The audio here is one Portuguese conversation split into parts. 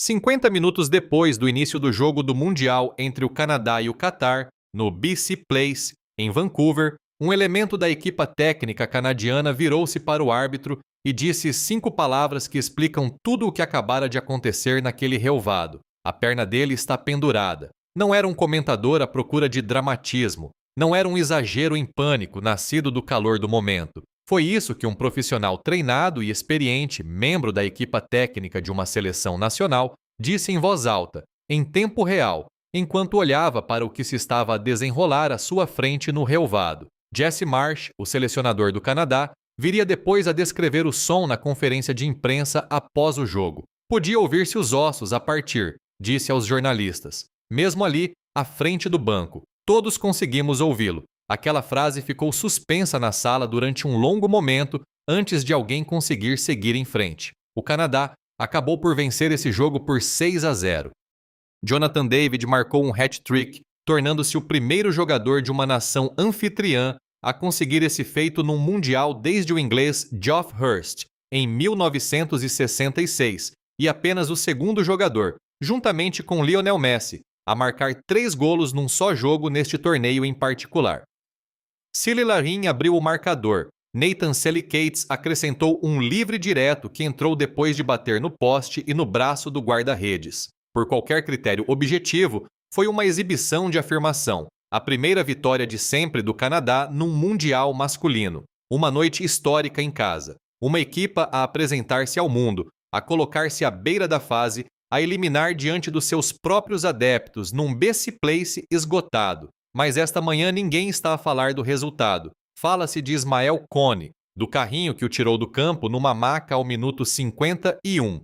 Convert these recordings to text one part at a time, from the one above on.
50 minutos depois do início do jogo do Mundial entre o Canadá e o Catar, no BC Place, em Vancouver, um elemento da equipa técnica canadiana virou-se para o árbitro e disse 5 palavras que explicam tudo o que acabara de acontecer naquele relvado. A perna dele está pendurada. Não era um comentador à procura de dramatismo. Não era um exagero em pânico nascido do calor do momento. Foi isso que um profissional treinado e experiente, membro da equipa técnica de uma seleção nacional, disse em voz alta, em tempo real, enquanto olhava para o que se estava a desenrolar à sua frente no relvado. Jesse Marsh, o selecionador do Canadá, viria depois a descrever o som na conferência de imprensa após o jogo. Podia ouvir-se os ossos a partir, disse aos jornalistas. Mesmo ali, à frente do banco, todos conseguimos ouvi-lo. Aquela frase ficou suspensa na sala durante um longo momento antes de alguém conseguir seguir em frente. O Canadá acabou por vencer esse jogo por 6-0. Jonathan David marcou um hat-trick, tornando-se o primeiro jogador de uma nação anfitriã a conseguir esse feito num Mundial desde o inglês Geoff Hurst, em 1966, e apenas o segundo jogador, juntamente com Lionel Messi, a marcar 3 golos num só jogo neste torneio em particular. Cille Larin abriu o marcador. Nathan Selicates acrescentou um livre direto que entrou depois de bater no poste e no braço do guarda-redes. Por qualquer critério objetivo, foi uma exibição de afirmação. A primeira vitória de sempre do Canadá num Mundial masculino. Uma noite histórica em casa. Uma equipa a apresentar-se ao mundo, a colocar-se à beira da fase, a eliminar diante dos seus próprios adeptos num BC Place esgotado. Mas esta manhã ninguém está a falar do resultado. Fala-se de Ismael Kone, do carrinho que o tirou do campo numa maca ao minuto 51.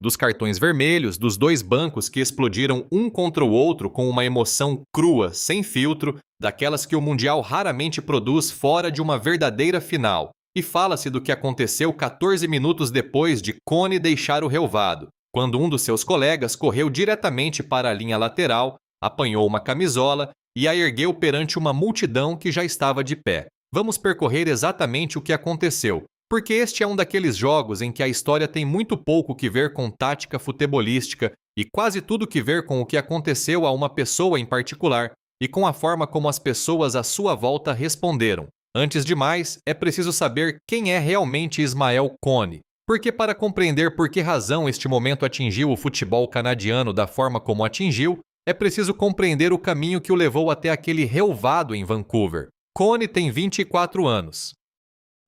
Dos cartões vermelhos, dos 2 bancos que explodiram um contra o outro com uma emoção crua, sem filtro, daquelas que o Mundial raramente produz fora de uma verdadeira final. E fala-se do que aconteceu 14 minutos depois de Kone deixar o relvado, quando um dos seus colegas correu diretamente para a linha lateral, apanhou uma camisola e a ergueu perante uma multidão que já estava de pé. Vamos percorrer exatamente o que aconteceu, porque este é um daqueles jogos em que a história tem muito pouco que ver com tática futebolística e quase tudo que ver com o que aconteceu a uma pessoa em particular e com a forma como as pessoas à sua volta responderam. Antes de mais, é preciso saber quem é realmente Ismael Kone, porque para compreender por que razão este momento atingiu o futebol canadiano da forma como atingiu, é preciso compreender o caminho que o levou até aquele relvado em Vancouver. Kone tem 24 anos.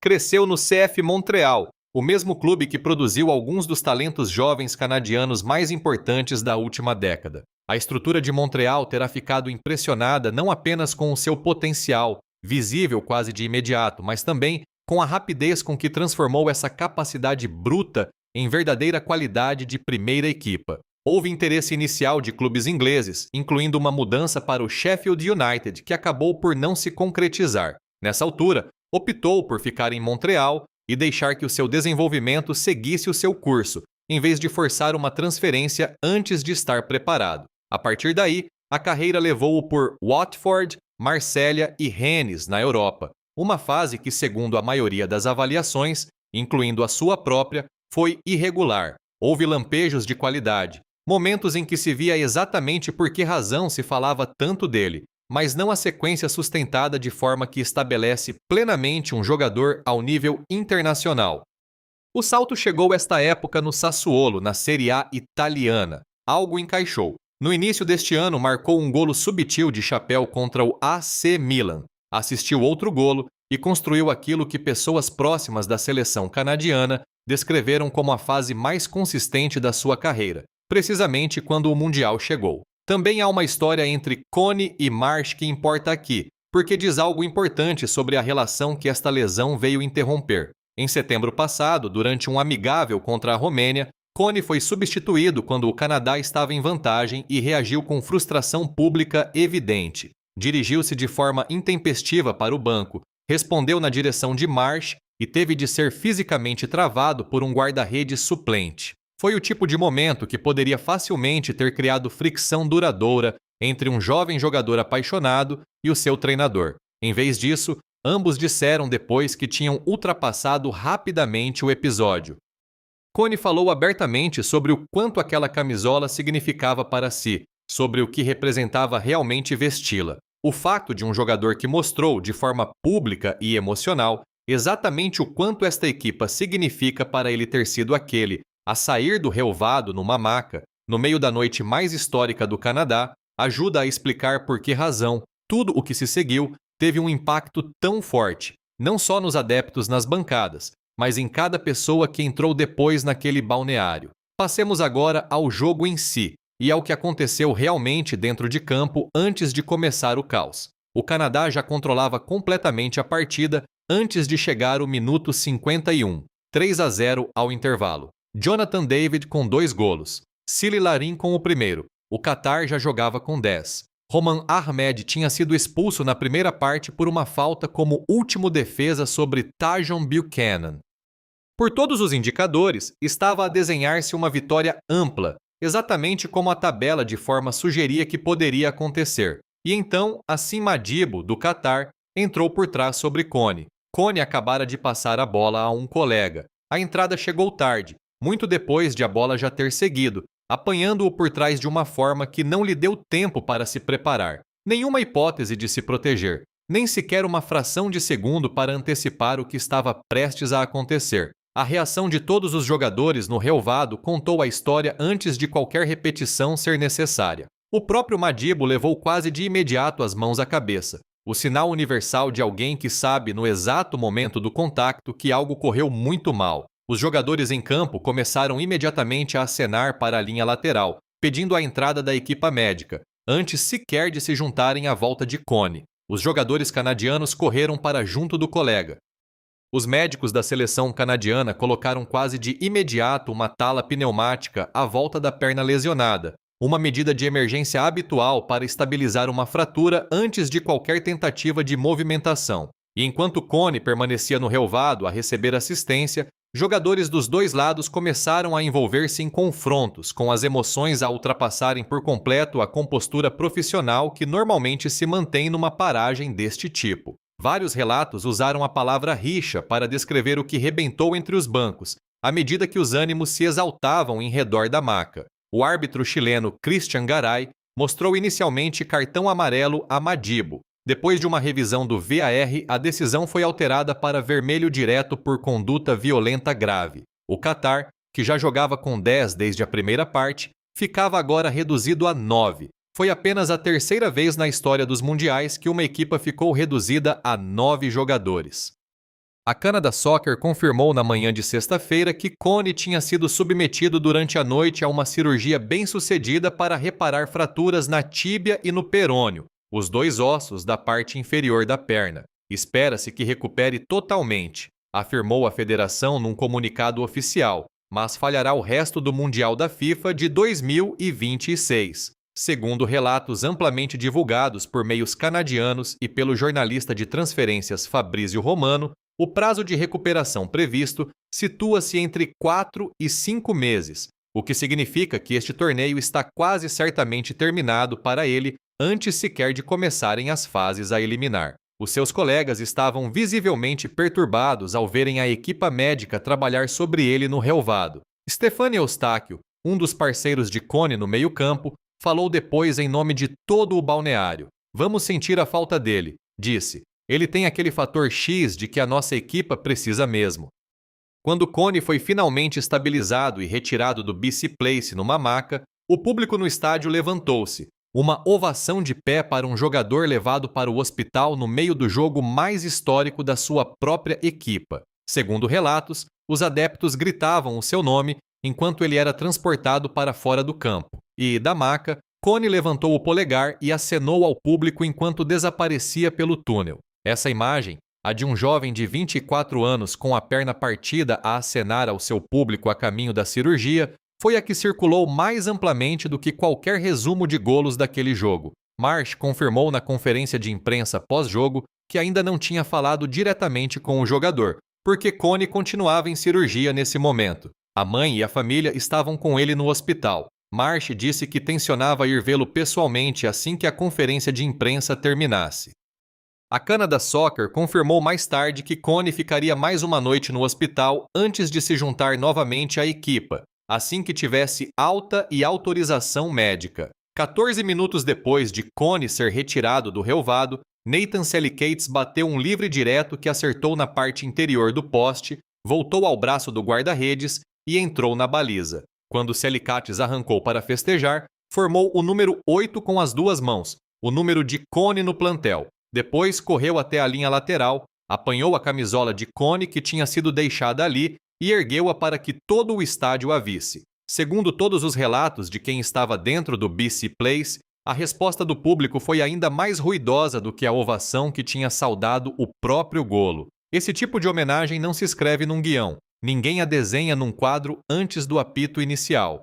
Cresceu no CF Montreal, o mesmo clube que produziu alguns dos talentos jovens canadianos mais importantes da última década. A estrutura de Montreal terá ficado impressionada não apenas com o seu potencial, visível quase de imediato, mas também com a rapidez com que transformou essa capacidade bruta em verdadeira qualidade de primeira equipa. Houve interesse inicial de clubes ingleses, incluindo uma mudança para o Sheffield United, que acabou por não se concretizar. Nessa altura, optou por ficar em Montreal e deixar que o seu desenvolvimento seguisse o seu curso, em vez de forçar uma transferência antes de estar preparado. A partir daí, a carreira levou-o por Watford, Marsella e Rennes, na Europa. Uma fase que, segundo a maioria das avaliações, incluindo a sua própria, foi irregular. Houve lampejos de qualidade. Momentos em que se via exatamente por que razão se falava tanto dele, mas não a sequência sustentada de forma que estabelece plenamente um jogador ao nível internacional. O salto chegou esta época no Sassuolo, na Série A italiana. Algo encaixou. No início deste ano, marcou um golo subtil de chapéu contra o AC Milan. Assistiu outro golo e construiu aquilo que pessoas próximas da seleção canadiana descreveram como a fase mais consistente da sua carreira, precisamente quando o Mundial chegou. Também há uma história entre Kone e Marsh que importa aqui, porque diz algo importante sobre a relação que esta lesão veio interromper. Em setembro passado, durante um amigável contra a Romênia, Kone foi substituído quando o Canadá estava em vantagem e reagiu com frustração pública evidente. Dirigiu-se de forma intempestiva para o banco, respondeu na direção de Marsh e teve de ser fisicamente travado por um guarda-redes suplente. Foi o tipo de momento que poderia facilmente ter criado fricção duradoura entre um jovem jogador apaixonado e o seu treinador. Em vez disso, ambos disseram depois que tinham ultrapassado rapidamente o episódio. Connie falou abertamente sobre o quanto aquela camisola significava para si, sobre o que representava realmente vesti-la. O fato de um jogador que mostrou, de forma pública e emocional, exatamente o quanto esta equipa significa para ele ter sido aquele a sair do relvado numa maca, no meio da noite mais histórica do Canadá, ajuda a explicar por que razão tudo o que se seguiu teve um impacto tão forte, não só nos adeptos nas bancadas, mas em cada pessoa que entrou depois naquele balneário. Passemos agora ao jogo em si e ao que aconteceu realmente dentro de campo antes de começar o caos. O Canadá já controlava completamente a partida antes de chegar o minuto 51, 3-0 ao intervalo. Jonathan David com 2 golos, Sili Larin com o primeiro. O Qatar já jogava com 10. Roman Ahmed tinha sido expulso na primeira parte por uma falta como último defesa sobre Tajon Buchanan. Por todos os indicadores, estava a desenhar-se uma vitória ampla, exatamente como a tabela de forma sugeria que poderia acontecer. E então, Assim Madibo, do Qatar, entrou por trás sobre Connie. Connie acabara de passar a bola a um colega. A entrada chegou tarde, muito depois de a bola já ter seguido, apanhando-o por trás de uma forma que não lhe deu tempo para se preparar. Nenhuma hipótese de se proteger, nem sequer uma fração de segundo para antecipar o que estava prestes a acontecer. A reação de todos os jogadores no relvado contou a história antes de qualquer repetição ser necessária. O próprio Madibo levou quase de imediato as mãos à cabeça, o sinal universal de alguém que sabe no exato momento do contacto que algo correu muito mal. Os jogadores em campo começaram imediatamente a acenar para a linha lateral, pedindo a entrada da equipa médica, antes sequer de se juntarem à volta de Connie. Os jogadores canadianos correram para junto do colega. Os médicos da seleção canadiana colocaram quase de imediato uma tala pneumática à volta da perna lesionada, uma medida de emergência habitual para estabilizar uma fratura antes de qualquer tentativa de movimentação. E enquanto Connie permanecia no relvado a receber assistência, jogadores dos dois lados começaram a envolver-se em confrontos, com as emoções a ultrapassarem por completo a compostura profissional que normalmente se mantém numa paragem deste tipo. Vários relatos usaram a palavra rixa para descrever o que rebentou entre os bancos, à medida que os ânimos se exaltavam em redor da maca. O árbitro chileno Christian Garay mostrou inicialmente cartão amarelo a Madibo. Depois de uma revisão do VAR, a decisão foi alterada para vermelho direto por conduta violenta grave. O Qatar, que já jogava com 10 desde a primeira parte, ficava agora reduzido a 9. Foi apenas a terceira vez na história dos mundiais que uma equipa ficou reduzida a 9 jogadores. A Canada Soccer confirmou na manhã de sexta-feira que Connie tinha sido submetido durante a noite a uma cirurgia bem-sucedida para reparar fraturas na tíbia e no perônio, os 2 ossos da parte inferior da perna. Espera-se que recupere totalmente, afirmou a federação num comunicado oficial, mas falhará o resto do Mundial da FIFA de 2026. Segundo relatos amplamente divulgados por meios canadianos e pelo jornalista de transferências Fabrício Romano, o prazo de recuperação previsto situa-se entre 4 e 5 meses, o que significa que este torneio está quase certamente terminado para ele antes sequer de começarem as fases a eliminar. Os seus colegas estavam visivelmente perturbados ao verem a equipa médica trabalhar sobre ele no relvado. Stefano Eustáquio, um dos parceiros de Connie no meio-campo, falou depois em nome de todo o balneário. "Vamos sentir a falta dele", disse. "Ele tem aquele fator X de que a nossa equipa precisa mesmo." Quando Connie foi finalmente estabilizado e retirado do BC Place numa maca, o público no estádio levantou-se. Uma ovação de pé para um jogador levado para o hospital no meio do jogo mais histórico da sua própria equipa. Segundo relatos, os adeptos gritavam o seu nome enquanto ele era transportado para fora do campo. E, da maca, Connie levantou o polegar e acenou ao público enquanto desaparecia pelo túnel. Essa imagem, a de um jovem de 24 anos com a perna partida a acenar ao seu público a caminho da cirurgia, foi a que circulou mais amplamente do que qualquer resumo de golos daquele jogo. Marsh confirmou na conferência de imprensa pós-jogo que ainda não tinha falado diretamente com o jogador, porque Connie continuava em cirurgia nesse momento. A mãe e a família estavam com ele no hospital. Marsh disse que tencionava ir vê-lo pessoalmente assim que a conferência de imprensa terminasse. A Canada Soccer confirmou mais tarde que Connie ficaria mais uma noite no hospital antes de se juntar novamente à equipa, assim que tivesse alta e autorização médica. 14 minutos depois de Connie ser retirado do relvado, Nathan Selicates bateu um livre direto que acertou na parte interior do poste, voltou ao braço do guarda-redes e entrou na baliza. Quando Selicates arrancou para festejar, formou o número 8 com as duas mãos, o número de Connie no plantel. Depois correu até a linha lateral, apanhou a camisola de Connie que tinha sido deixada ali e ergueu-a para que todo o estádio a visse. Segundo todos os relatos de quem estava dentro do BC Place, a resposta do público foi ainda mais ruidosa do que a ovação que tinha saudado o próprio golo. Esse tipo de homenagem não se escreve num guião, ninguém a desenha num quadro antes do apito inicial.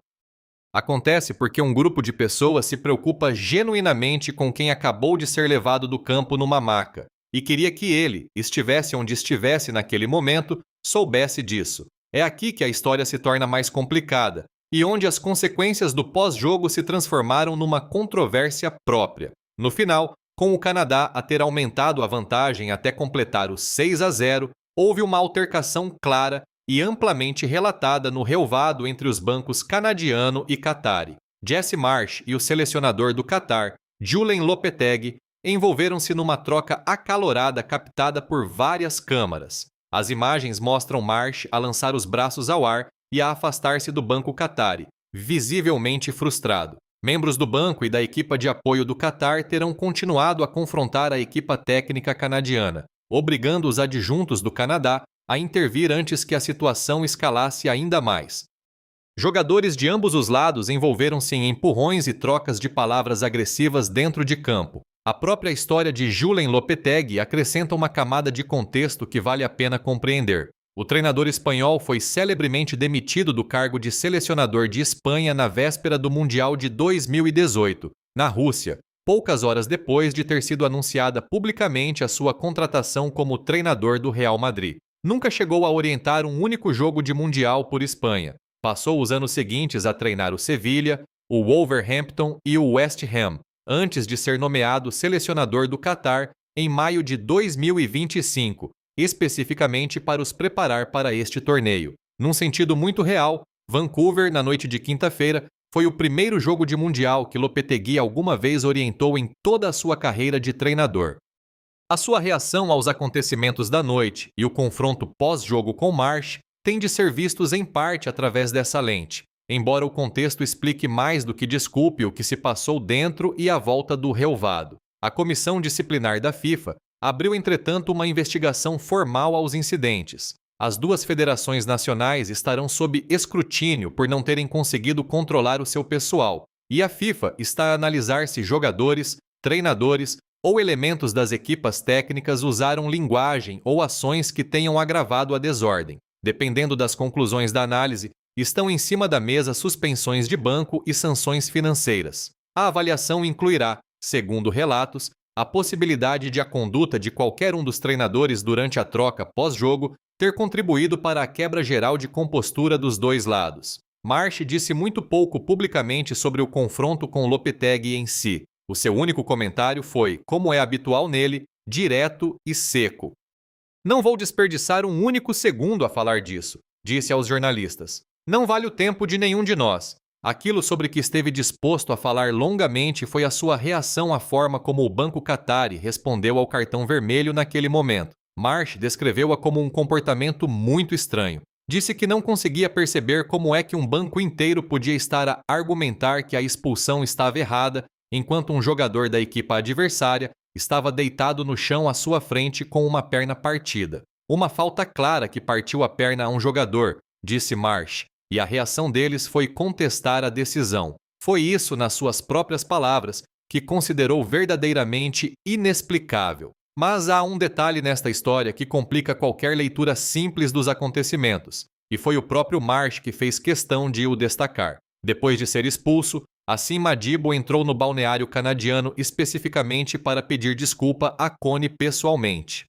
Acontece porque um grupo de pessoas se preocupa genuinamente com quem acabou de ser levado do campo numa maca e queria que ele, estivesse onde estivesse naquele momento, soubesse disso. É aqui que a história se torna mais complicada e onde as consequências do pós-jogo se transformaram numa controvérsia própria. No final, com o Canadá a ter aumentado a vantagem até completar o 6-0, houve uma altercação clara e amplamente relatada no relvado entre os bancos canadiano e Qatari. Jesse Marsch e o selecionador do Qatar, Julen Lopetegui, envolveram-se numa troca acalorada captada por várias câmaras. As imagens mostram Marsch a lançar os braços ao ar e a afastar-se do banco Qatari, visivelmente frustrado. Membros do banco e da equipa de apoio do Qatar terão continuado a confrontar a equipa técnica canadiana, obrigando os adjuntos do Canadá a intervir antes que a situação escalasse ainda mais. Jogadores de ambos os lados envolveram-se em empurrões e trocas de palavras agressivas dentro de campo. A própria história de Julen Lopetegui acrescenta uma camada de contexto que vale a pena compreender. O treinador espanhol foi celebremente demitido do cargo de selecionador de Espanha na véspera do Mundial de 2018, na Rússia, poucas horas depois de ter sido anunciada publicamente a sua contratação como treinador do Real Madrid. Nunca chegou a orientar um único jogo de Mundial por Espanha. Passou os anos seguintes a treinar o Sevilha, o Wolverhampton e o West Ham, antes de ser nomeado selecionador do Qatar em maio de 2025, especificamente para os preparar para este torneio. Num sentido muito real, Vancouver, na noite de quinta-feira, foi o primeiro jogo de Mundial que Lopetegui alguma vez orientou em toda a sua carreira de treinador. A sua reação aos acontecimentos da noite e o confronto pós-jogo com Marsch têm de ser vistos em parte através dessa lente, embora o contexto explique mais do que desculpe o que se passou dentro e à volta do relvado. A Comissão Disciplinar da FIFA abriu, entretanto, uma investigação formal aos incidentes. As duas federações nacionais estarão sob escrutínio por não terem conseguido controlar o seu pessoal, e a FIFA está a analisar se jogadores, treinadores ou elementos das equipas técnicas usaram linguagem ou ações que tenham agravado a desordem. Dependendo das conclusões da análise, estão em cima da mesa suspensões de banco e sanções financeiras. A avaliação incluirá, segundo relatos, a possibilidade de a conduta de qualquer um dos treinadores durante a troca pós-jogo ter contribuído para a quebra geral de compostura dos dois lados. Marsch disse muito pouco publicamente sobre o confronto com Lopetegui em si. O seu único comentário foi, como é habitual nele, direto e seco. "Não vou desperdiçar um único segundo a falar disso", disse aos jornalistas. "Não vale o tempo de nenhum de nós. Aquilo sobre que esteve disposto a falar longamente foi a sua reação à forma como o Banco Qatari respondeu ao cartão vermelho naquele momento. Marsch descreveu-a como um comportamento muito estranho. Disse que não conseguia perceber como é que um banco inteiro podia estar a argumentar que a expulsão estava errada, enquanto um jogador da equipa adversária estava deitado no chão à sua frente com uma perna partida. Uma falta clara que partiu a perna a um jogador, disse Marsch, e a reação deles foi contestar a decisão. Foi isso, nas suas próprias palavras, que considerou verdadeiramente inexplicável. Mas há um detalhe nesta história que complica qualquer leitura simples dos acontecimentos, e foi o próprio Marsch que fez questão de o destacar. Depois de ser expulso, Assim Madibo entrou no balneário canadiano especificamente para pedir desculpa a Connie pessoalmente.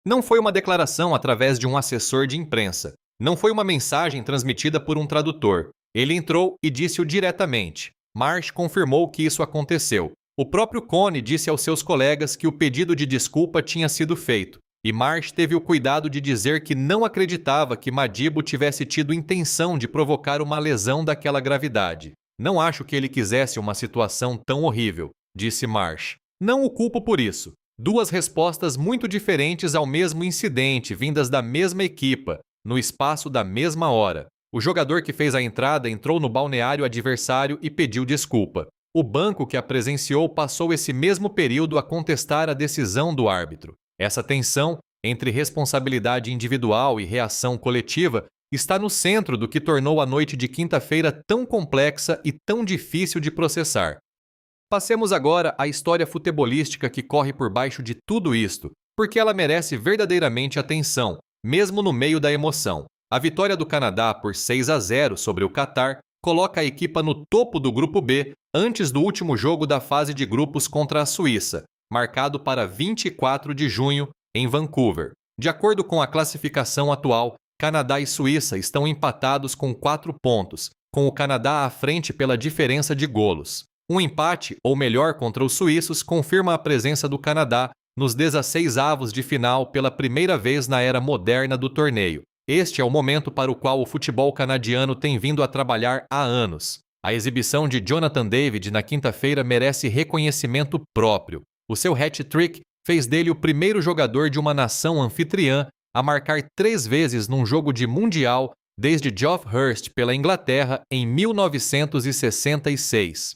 Não foi uma declaração através de um assessor de imprensa. Não foi uma mensagem transmitida por um tradutor. Ele entrou e disse-o diretamente. Marsch confirmou que isso aconteceu. O próprio Cone disse aos seus colegas que o pedido de desculpa tinha sido feito, e Marsh teve o cuidado de dizer que não acreditava que Madibo tivesse tido intenção de provocar uma lesão daquela gravidade. Não acho que ele quisesse uma situação tão horrível, disse Marsh. Não o culpo por isso. Duas respostas muito diferentes ao mesmo incidente, vindas da mesma equipa, no espaço da mesma hora. O jogador que fez a entrada entrou no balneário adversário e pediu desculpa. O banco que a presenciou passou esse mesmo período a contestar a decisão do árbitro. Essa tensão entre responsabilidade individual e reação coletiva está no centro do que tornou a noite de quinta-feira tão complexa e tão difícil de processar. Passemos agora à história futebolística que corre por baixo de tudo isto, porque ela merece verdadeiramente atenção, mesmo no meio da emoção. A vitória do Canadá por 6-0 sobre o Catar coloca a equipa no topo do Grupo B antes do último jogo da fase de grupos contra a Suíça, marcado para 24 de junho, em Vancouver. De acordo com a classificação atual, Canadá e Suíça estão empatados com 4 pontos, com o Canadá à frente pela diferença de golos. Um empate, ou melhor, contra os suíços, confirma a presença do Canadá nos 16avos de final pela primeira vez na era moderna do torneio. Este é o momento para o qual o futebol canadiano tem vindo a trabalhar há anos. A exibição de Jonathan David na quinta-feira merece reconhecimento próprio. O seu hat-trick fez dele o primeiro jogador de uma nação anfitriã a marcar 3 vezes num jogo de Mundial desde Geoff Hurst pela Inglaterra em 1966.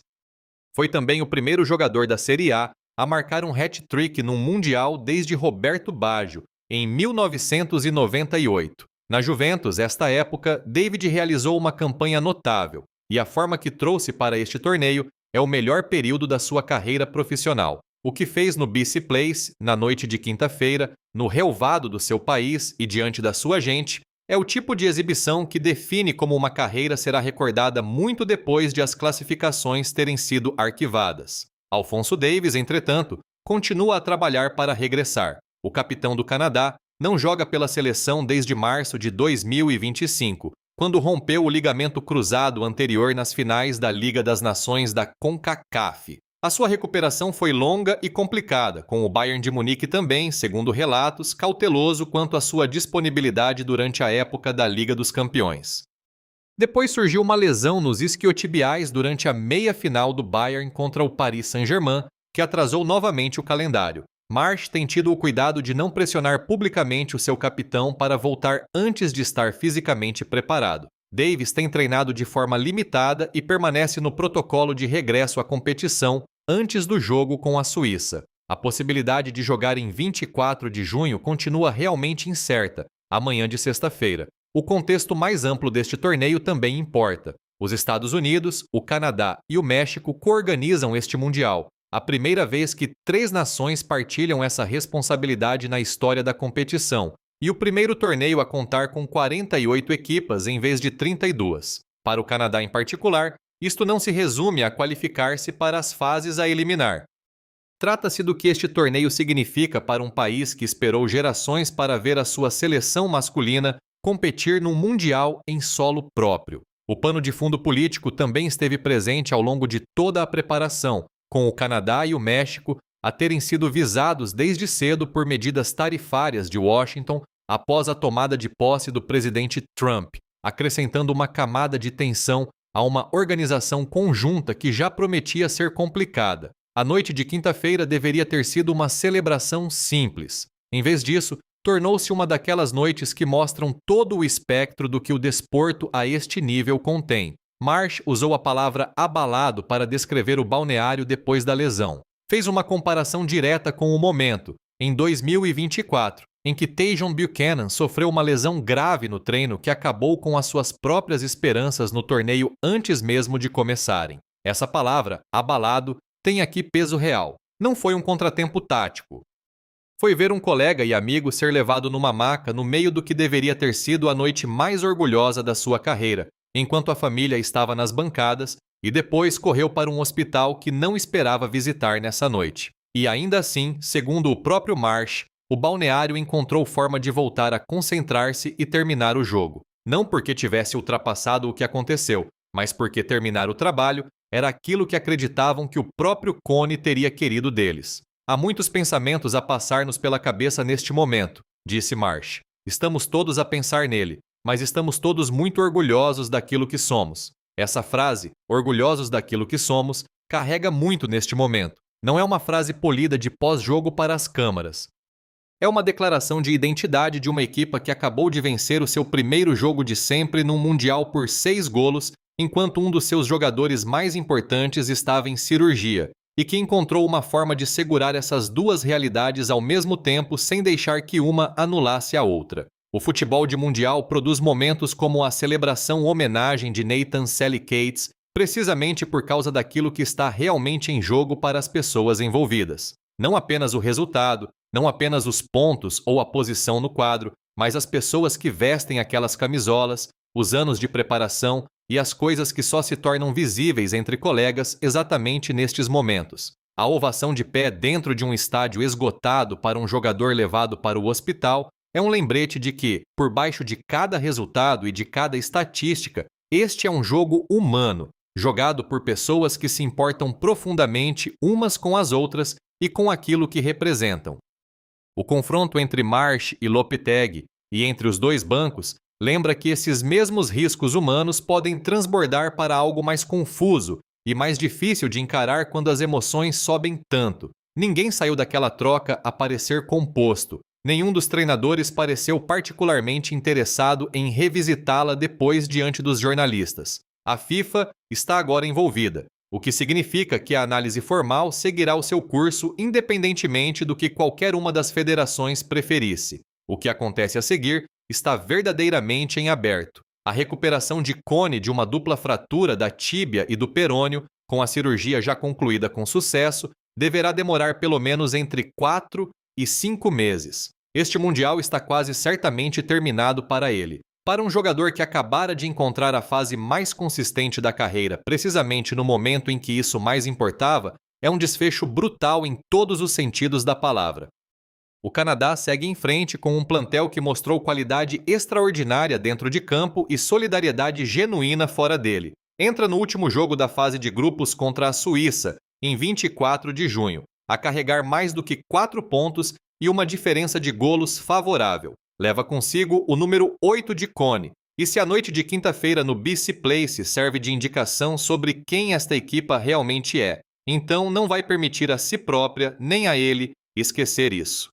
Foi também o primeiro jogador da Série A a marcar um hat-trick num Mundial desde Roberto Baggio, em 1998. Na Juventus, esta época, David realizou uma campanha notável, e a forma que trouxe para este torneio é o melhor período da sua carreira profissional. O que fez no BC Place, na noite de quinta-feira, no relvado do seu país e diante da sua gente, é o tipo de exibição que define como uma carreira será recordada muito depois de as classificações terem sido arquivadas. Alphonso Davies, entretanto, continua a trabalhar para regressar. O capitão do Canadá não joga pela seleção desde março de 2025, quando rompeu o ligamento cruzado anterior nas finais da Liga das Nações da CONCACAF. A sua recuperação foi longa e complicada, com o Bayern de Munique também, segundo relatos, cauteloso quanto à sua disponibilidade durante a época da Liga dos Campeões. Depois surgiu uma lesão nos isquiotibiais durante a meia-final do Bayern contra o Paris Saint-Germain, que atrasou novamente o calendário. Marsh tem tido o cuidado de não pressionar publicamente o seu capitão para voltar antes de estar fisicamente preparado. Davies tem treinado de forma limitada e permanece no protocolo de regresso à competição antes do jogo com a Suíça. A possibilidade de jogar em 24 de junho continua realmente incerta, amanhã de sexta-feira. O contexto mais amplo deste torneio também importa. Os Estados Unidos, o Canadá e o México coorganizam este Mundial, a primeira vez que 3 nações partilham essa responsabilidade na história da competição, e o primeiro torneio a contar com 48 equipas em vez de 32. Para o Canadá em particular, isto não se resume a qualificar-se para as fases a eliminar. Trata-se do que este torneio significa para um país que esperou gerações para ver a sua seleção masculina competir num Mundial em solo próprio. O pano de fundo político também esteve presente ao longo de toda a preparação, com o Canadá e o México a terem sido visados desde cedo por medidas tarifárias de Washington após a tomada de posse do presidente Trump, acrescentando uma camada de tensão a uma organização conjunta que já prometia ser complicada. A noite de quinta-feira deveria ter sido uma celebração simples. Em vez disso, tornou-se uma daquelas noites que mostram todo o espectro do que o desporto a este nível contém. Marsh usou a palavra abalado para descrever o balneário depois da lesão. Fez uma comparação direta com o momento, em 2024, em que Tajon Buchanan sofreu uma lesão grave no treino que acabou com as suas próprias esperanças no torneio antes mesmo de começarem. Essa palavra, abalado, tem aqui peso real. Não foi um contratempo tático. Foi ver um colega e amigo ser levado numa maca no meio do que deveria ter sido a noite mais orgulhosa da sua carreira, enquanto a família estava nas bancadas, e depois correu para um hospital que não esperava visitar nessa noite. E ainda assim, segundo o próprio Marsh, o balneário encontrou forma de voltar a concentrar-se e terminar o jogo. Não porque tivesse ultrapassado o que aconteceu, mas porque terminar o trabalho era aquilo que acreditavam que o próprio Cone teria querido deles. Há muitos pensamentos a passar-nos pela cabeça neste momento, disse Marsh. Estamos todos a pensar nele, mas estamos todos muito orgulhosos daquilo que somos. Essa frase, orgulhosos daquilo que somos, carrega muito neste momento. Não é uma frase polida de pós-jogo para as câmaras. É uma declaração de identidade de uma equipe que acabou de vencer o seu primeiro jogo de sempre num Mundial por 6 golos, enquanto um dos seus jogadores mais importantes estava em cirurgia, e que encontrou uma forma de segurar essas duas realidades ao mesmo tempo sem deixar que uma anulasse a outra. O futebol de Mundial produz momentos como a celebração homenagem de Nathan Sally Cates, precisamente por causa daquilo que está realmente em jogo para as pessoas envolvidas. Não apenas o resultado, não apenas os pontos ou a posição no quadro, mas as pessoas que vestem aquelas camisolas, os anos de preparação e as coisas que só se tornam visíveis entre colegas exatamente nestes momentos. A ovação de pé dentro de um estádio esgotado para um jogador levado para o hospital é um lembrete de que, por baixo de cada resultado e de cada estatística, este é um jogo humano, jogado por pessoas que se importam profundamente umas com as outras e com aquilo que representam. O confronto entre Marsh e Lopetegui e entre os dois bancos lembra que esses mesmos riscos humanos podem transbordar para algo mais confuso e mais difícil de encarar quando as emoções sobem tanto. Ninguém saiu daquela troca a parecer composto. Nenhum dos treinadores pareceu particularmente interessado em revisitá-la depois diante dos jornalistas. A FIFA está agora envolvida, o que significa que a análise formal seguirá o seu curso independentemente do que qualquer uma das federações preferisse. O que acontece a seguir está verdadeiramente em aberto. A recuperação de Cone de uma dupla fratura da tíbia e do perônio, com a cirurgia já concluída com sucesso, deverá demorar pelo menos entre 4 e 5 meses. Este Mundial está quase certamente terminado para ele. Para um jogador que acabara de encontrar a fase mais consistente da carreira, precisamente no momento em que isso mais importava, é um desfecho brutal em todos os sentidos da palavra. O Canadá segue em frente com um plantel que mostrou qualidade extraordinária dentro de campo e solidariedade genuína fora dele. Entra no último jogo da fase de grupos contra a Suíça, em 24 de junho, a carregar mais do que 4 pontos e uma diferença de golos favorável. Leva consigo o número 8 de Cone, e se a noite de quinta-feira no BC Place serve de indicação sobre quem esta equipa realmente é, então não vai permitir a si própria nem a ele esquecer isso.